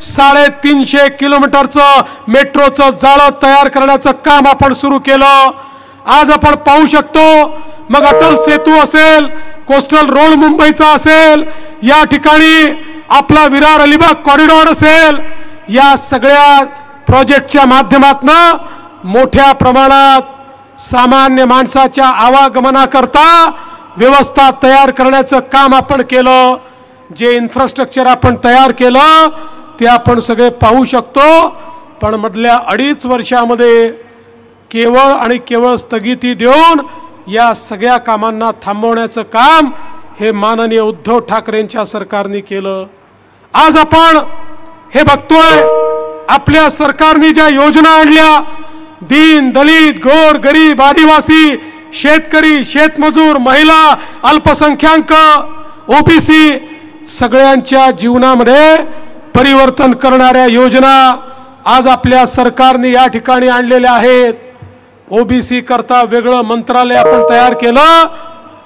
350 किलोमीटरचं मेट्रोचं जाळं तयार करण्याचं काम आपण सुरू केलं। आज आपण पाहू शकतो, मग अटल सेतू असेल, कोस्टल रोड मुंबईचा असेल, या ठिकाणी आपला विरार अलिबाग कॉरिडॉर असेल, या सगळ्या प्रोजेक्टच्या माध्यमातून मोठ्या प्रमाणात सामान्य माणसाच्या आवागमनाकरता व्यवस्था तयार करण्याचं काम आपण केलं। जे इन्फ्रास्ट्रक्चर आपण तयार केलं ते आपण सगळे पाहू शकतो, पण मधल्या 2.5 वर्षामध्ये केवळ आणि केवळ स्थगिती देऊन या सगळ्या कामांना थांबवण्याचं काम हे माननीय उद्धव ठाकरेंच्या सरकारने केलं। आज आपण हे बघतोय, आपल्या सरकारने ज्या योजना आणल्या, दीन दलित गोर गरीब आदिवासी शेतकरी शेतमजूर महिला अल्पसंख्याक ओबीसी सगळ्यांच्या जीवनामध्ये परिवर्तन करणाऱ्या योजना आज आपल्या सरकारने या ठिकाणी आणलेल्या आहेत। ओबीसी करता वेगळं मंत्रालय आपण तयार केलं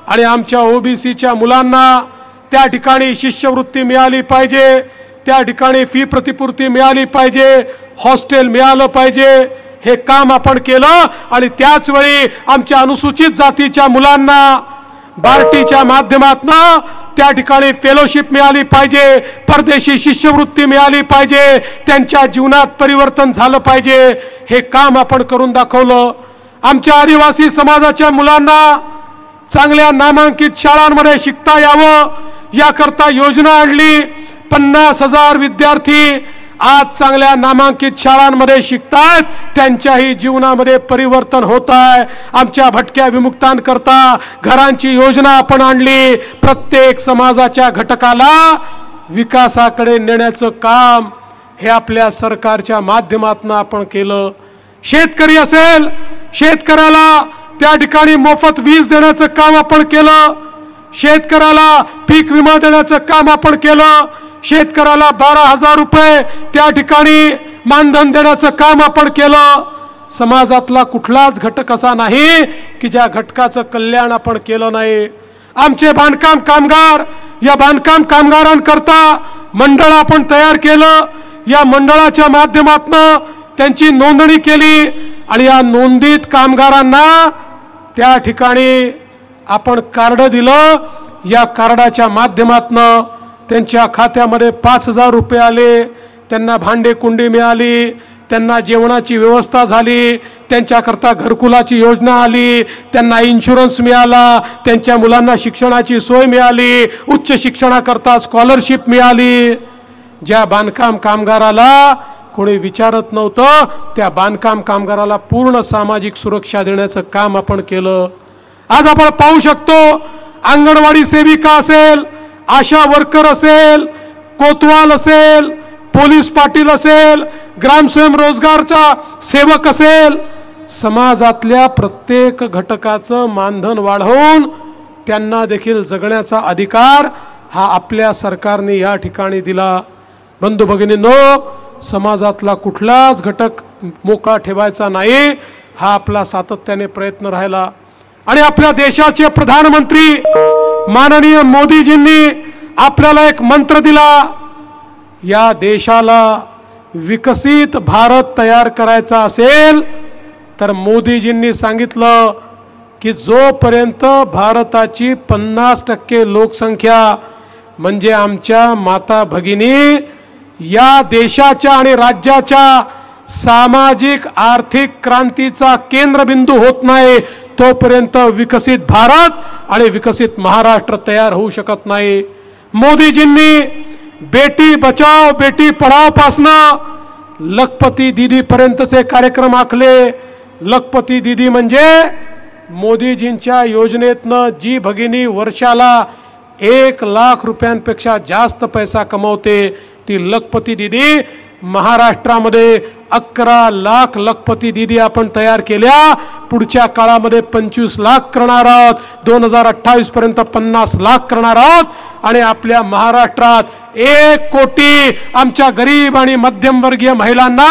आणि आमच्या ओबीसीच्या मुलांना त्या ठिकाणी शिष्यवृत्ती मिळाली पाहिजे, त्या ठिकाणी फी प्रतिपूर्ती मिळाली पाहिजे, हॉस्टेल मिळालं पाहिजे, हे काम आपण केलं। आणि त्याच वेळी आमच्या अनुसूचित जातीच्या मुलांना बार्टीच्या माध्यमातून त्या ठिकाणी फेलोशिप मिळाली पाहिजे, परदेशी शिष्यवृत्ती मिळाली पाहिजे, त्यांच्या जीवनात परिवर्तन झालं पाहिजे, हे काम आपण करून दाखवलं। आमच्या आदिवासी समाजाच्या मुलांना चांगल्या नामांकित शाळांमध्ये शिकता यावं याकरता योजना आणली। 50,000 विद्यार्थी आज चांगल्या नामांकित शाळांमध्ये शिकतात, त्यांच्याही जीवनामध्ये परिवर्तन होत आहे। आमच्या भटक्या विमुक्तांकरता घरांची योजना आपण आणली। प्रत्येक समाजाच्या घटकाला विकासाकडे नेण्याचं काम हे आपल्या सरकारच्या माध्यमातून आपण केलं। शेतकरी असेल, शेतकऱ्याला त्या ठिकाणी मोफत वीज देण्याचं काम आपण केलं, शेतकऱ्याला पीक विमा देण्याचं काम आपण केलं, शेतकऱ्याला 12,000 रुपये त्या ठिकाणी मानधन देण्याचं काम आपण केलं। समाजातला कुठलाच घटक असा नाही की ज्या घटकाचं कल्याण आपण केलं नाही। आमचे बांधकाम कामगार, या बांधकाम कामगारांकरता मंडळ आपण तयार केलं, या मंडळाच्या माध्यमातून त्यांची नोंदणी केली आणि या नोंदित कामगारांना त्या ठिकाणी आपण कार्ड दिलं। या कार्डाच्या माध्यमातून त्यांच्या खात्यामध्ये 5,000 रुपये आले, त्यांना भांडे कुंडी मिळाली, त्यांना जेवणाची व्यवस्था झाली, त्यांच्याकरता घरकुलाची योजना आली, त्यांना इन्शुरन्स मिळाला, त्यांच्या मुलांना शिक्षणाची सोय मिळाली, उच्च शिक्षणाकरता स्कॉलरशिप मिळाली। ज्या बांधकाम कामगाराला कोणी विचारत नव्हतं, त्या बांधकाम कामगाराला पूर्ण सामाजिक सुरक्षा देण्याचं काम आपण केलं। आज आपण पाहू शकतो, अंगणवाडी सेविका असेल, आशा वर्कर असेल, कोतवाल असेल, पोलीस पाटील असेल, ग्रामस्वयं रोजगारचा सेवक असेल, समाजातल्या प्रत्येक घटकाचं मानधन वाढवून त्यांना देखील जगण्याचा अधिकार हा आपल्या सरकारने या ठिकाणी दिला। बंधू भगिनींनो, समाजातला कुठलाच घटक मोकळा ठेवायचा नाही, हा आपला सातत्याने प्रयत्न राहिला। आणि आपल्या देशाचे प्रधानमंत्री माननीय मोदीजींनी आपल्याला एक मंत्र दिला, या देशाला विकसित भारत तयार करायचा असेल तर मोदीजींनी सांगितलं की जोपर्यंत भारताची 50% लोकसंख्या म्हणजे आमच्या माता भगिनी या देशाच्या आणि राज्याच्या सामाजिक आर्थिक क्रांतीचा केंद्रबिंदू होत नाही, तोपर्यंत विकसित भारत आणि विकसित महाराष्ट्र तयार होऊ शकत नाही। मोदीजींनी बेटी बचाओ बेटी पढाओ पासनं लखपती दीदी पर्यंतचे कार्यक्रम आखले। लखपती दीदी म्हणजे मोदीजींच्या योजनेतनं जी भगिनी वर्षाला 1 लाख रुपयांपेक्षा जास्त पैसा कमवते ती लखपती दीदी। महाराष्ट्रामध्ये 11 लाख लखपती दीदी आपण तयार केल्या। पुढच्या काळामध्ये 25 लाख करणार आहोत, 2028 पर्यंत 50 लाख करणार आहोत। आणि आपल्या महाराष्ट्रात 1 कोटी आमच्या गरीब आणि मध्यमवर्गीय महिलांना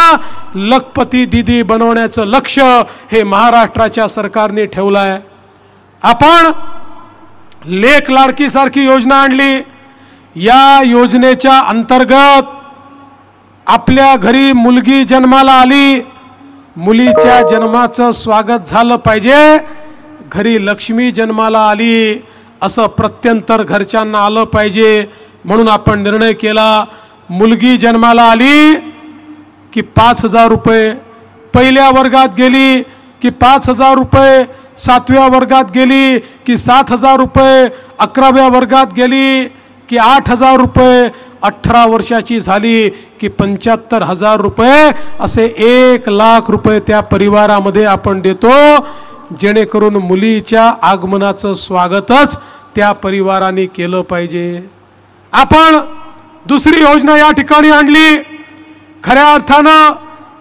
लखपती दीदी बनवण्याचं लक्ष्य हे महाराष्ट्राच्या सरकारने ठेवलं आहे। आपण लेक लाडकी सारखी योजना आणली। या योजनेच्या अंतर्गत आपल्या घरी मुलगी जन्माला आली, मुलीच्या जन्माचं स्वागत झालं पाहिजे. घरी लक्ष्मी जन्माला आली असं प्रत्यंतर घरच्यांना आलं पाहिजे. म्हणून आपण निर्णय केला, मुलगी जन्माला आली की 5,000 रुपये, पहिल्या वर्गात गेली की 5,000 रुपये, 7व्या वर्गात गेली की 7,000 रुपये, 11व्या वर्गात गेली की 8,000 रुपये, 18 वर्षाची झाली की 75,000 रुपये, असे 1,00,000 रुपये त्या परिवारामध्ये आपण देतो, जेणेकरून मुलीच्या आगमनाचं स्वागतच त्या परिवाराने केलं पाहिजे. आपण दुसरी योजना या ठिकाणी आणली. खऱ्या अर्थानं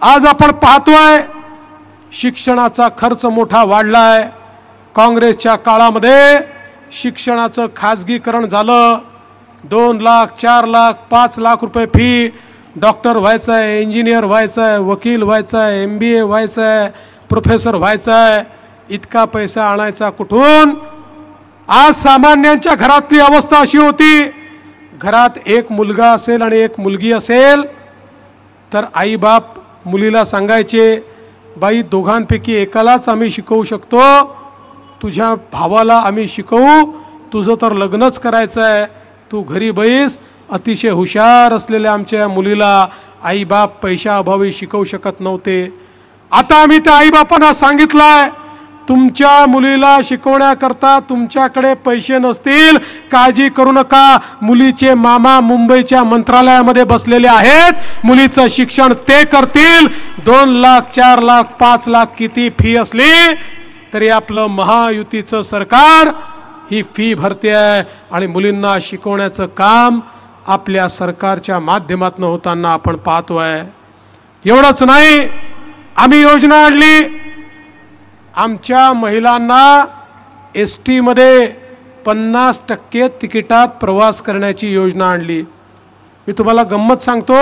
आज आपण पाहतोय शिक्षणाचा खर्च मोठा वाढलाय. काँग्रेसच्या काळामध्ये शिक्षणाचं खाजगीकरण झालं. 2 लाख, 4 लाख, 5 लाख रुपये फी. डॉक्टर व्हायचं आहे, इंजिनियर व्हायचं आहे, वकील व्हायचं आहे, MBA व्हायचं आहे, प्रोफेसर व्हायचं आहे. इतका पैसा आणायचा कुठून? आज सामान्यांच्या घरातली अवस्था अशी होती, घरात एक मुलगा असेल आणि एक मुलगी असेल तर आई बाप मुलीला सांगायचे, बाई दोघांपैकी एकालाच आम्ही शिकवू शकतो, तुझ्या भावाला आम्ही शिकवू, तुझं तर लग्नच करायचं आहे, तू घरी बैस. अतिशय हुशार असलेल्या आमच्या मुलीला आई बाप पैशाअभावी शिकवू शकत नव्हते. आता आम्ही त्या आई बापांना सांगितलंय, तुमच्या मुलीला शिकवण्याकरता तुमच्याकडे पैसे नसतील, काळजी करू नका, मुलीचे मामा मुंबईच्या मंत्रालयामध्ये बसलेले आहेत, मुलीचं शिक्षण ते करतील. 2 लाख, 4 लाख, 5 लाख किती फी असली तरी आपलं महायुतीचं सरकार ही फी भरते आहे आणि मुलींना शिकवण्याचं काम आपल्या सरकारच्या माध्यमातून होताना आपण पाहतोय. एवढंच नाही, आम्ही योजना आणली, आमच्या महिलांना ST मध्ये 50% तिकिटात प्रवास करण्याची योजना आणली. मी तुम्हाला गंमत सांगतो,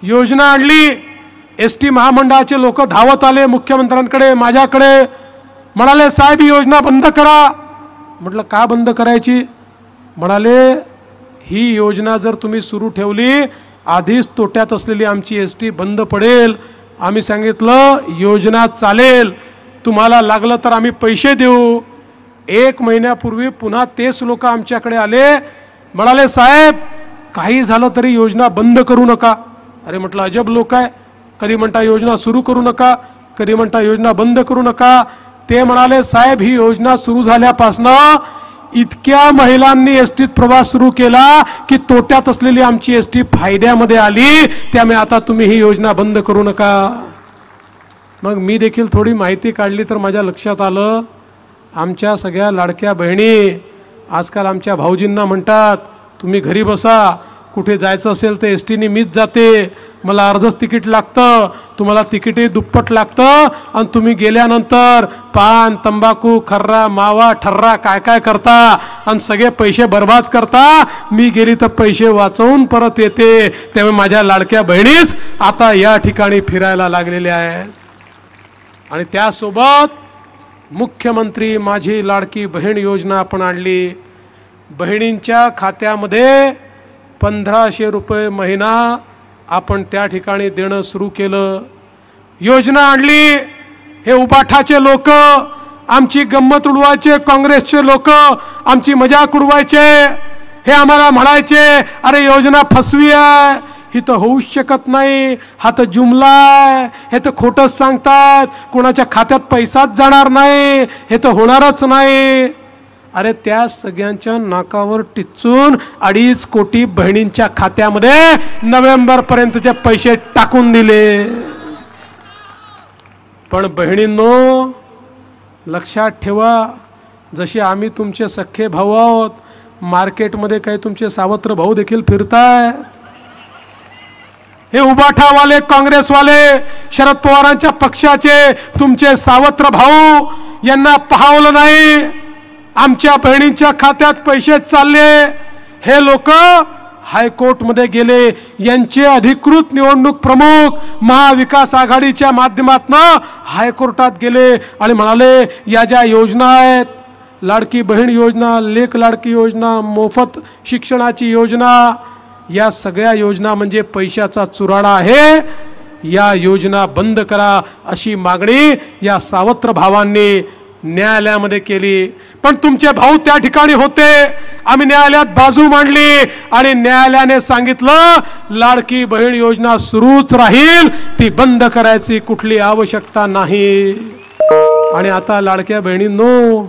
योजना आणली, ST महामंडळाचे लोक धावत आले मुख्यमंत्र्यांकडे, माझ्याकडे, म्हणाले साहेब ही योजना बंद करा. म्हटलं का बंद करायची? म्हणाले ही योजना जर तुम्ही सुरू ठेवली, आधीच तोट्यात असलेली आमची ST बंद पडेल. आम्ही सांगितलं योजना चालेल, तुम्हाला लागलं तर आम्ही पैसे देऊ. 1 महिन्यापूर्वी पुन्हा तेच लोक आमच्याकडे आले, म्हणाले साहेब काही झालं तरी योजना बंद करू नका. अरे म्हटलं अजब लोक आहे, कधी म्हणता योजना सुरू करू नका, कधी म्हणता योजना बंद करू नका. ते म्हणाले साहेब ही योजना सुरू झाल्यापासनं इतक्या महिलांनी STत प्रवास सुरू केला की तोट्यात असलेली आमची ST फायद्यामध्ये आली, त्यामुळे आता तुम्ही ही योजना बंद करू नका. मग मी देखील थोडी माहिती काढली तर माझ्या लक्षात आलं, आमच्या सगळ्या लाडक्या बहिणी आजकाल आमच्या भाऊजींना म्हणतात तुम्ही घरी बसा, कुठे जायचं असेल तर STने मीच जाते, मला अर्धच तिकीट लागतं, तुम्हाला तिकीटही दुप्पट लागतं आणि तुम्ही गेल्यानंतर पान तंबाखू खर्रा मावा ठर्रा काय काय करता आणि सगळे पैसे बर्बाद करता. मी गेली तर पैसे वाचवून परत येते. त्यामुळे माझ्या लाडक्या बहिणीच आता या ठिकाणी फिरायला लागलेल्या आहेत. आणि त्यासोबत मुख्यमंत्री माझी लाडकी बहीण योजना आपण आणली. बहिणींच्या खात्यामध्ये 1,500 रुपये महिना आपण त्या ठिकाणी देणं सुरू केलं. योजना आणली. हे उबाठाचे लोक आमची गंमत उडवायचे, काँग्रेसचे लोक आमची मजाक उडवायचे. हे आम्हाला म्हणायचे अरे योजना फसवी आहे, ही तर होऊच शकत नाही, हा तर जुमला आहे, हे तर खोटंच सांगतात, कोणाच्या खात्यात पैसाच जाणार नाही, हे तर होणारच नाही. अरे त्या सगळ्यांच्या नाकावर टिचून 2.5 कोटी बहिणींच्या खात्यामध्ये नोव्हेंबरपर्यंतचे पैसे टाकून दिले. पण बहिणींनो लक्षात ठेवा, जसे आम्ही तुमचे सख्खे भाऊ आहोत, मार्केटमध्ये काही तुमचे सावत्र भाऊ देखील फिरताय. हे उबाठावाले काँग्रेसवाले शरद पवारांच्या पक्षाचे तुमचे सावत्र भाऊ यांना पाहावलं नाही, आमच्या बहिणींच्या खात्यात पैसे चालले. हे लोक हायकोर्टमध्ये गेले, यांचे अधिकृत निवडणूक प्रमुख महाविकास आघाडीच्या माध्यमातून हायकोर्टात गेले आणि म्हणाले या ज्या योजना आहेत, लाडकी बहीण योजना, लेक लाडकी योजना, मोफत शिक्षणाची योजना, या सगळ्या योजना म्हणजे पैशाचा चुराडा आहे, या योजना बंद करा अशी मागणी या सावत्र भावांनी न्यायालयामध्ये केली। पण तुमचे भाऊ त्या ठिकाणी होते, आम्ही न्यायालयात बाजू मांडली आणि न्यायालयाने सांगितलं लाडकी बहीण योजना सुरूच राहील, ती बंद करायची कुठली आवश्यकता नाही। आणि आता लाडक्या बहिणींनो,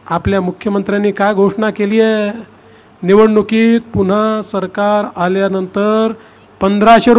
आपल्या मुख्यमंत्र्यांनी काय घोषणा केली आहे, निवडणुकीत पुन्हा सरकार आल्यानंतर 1500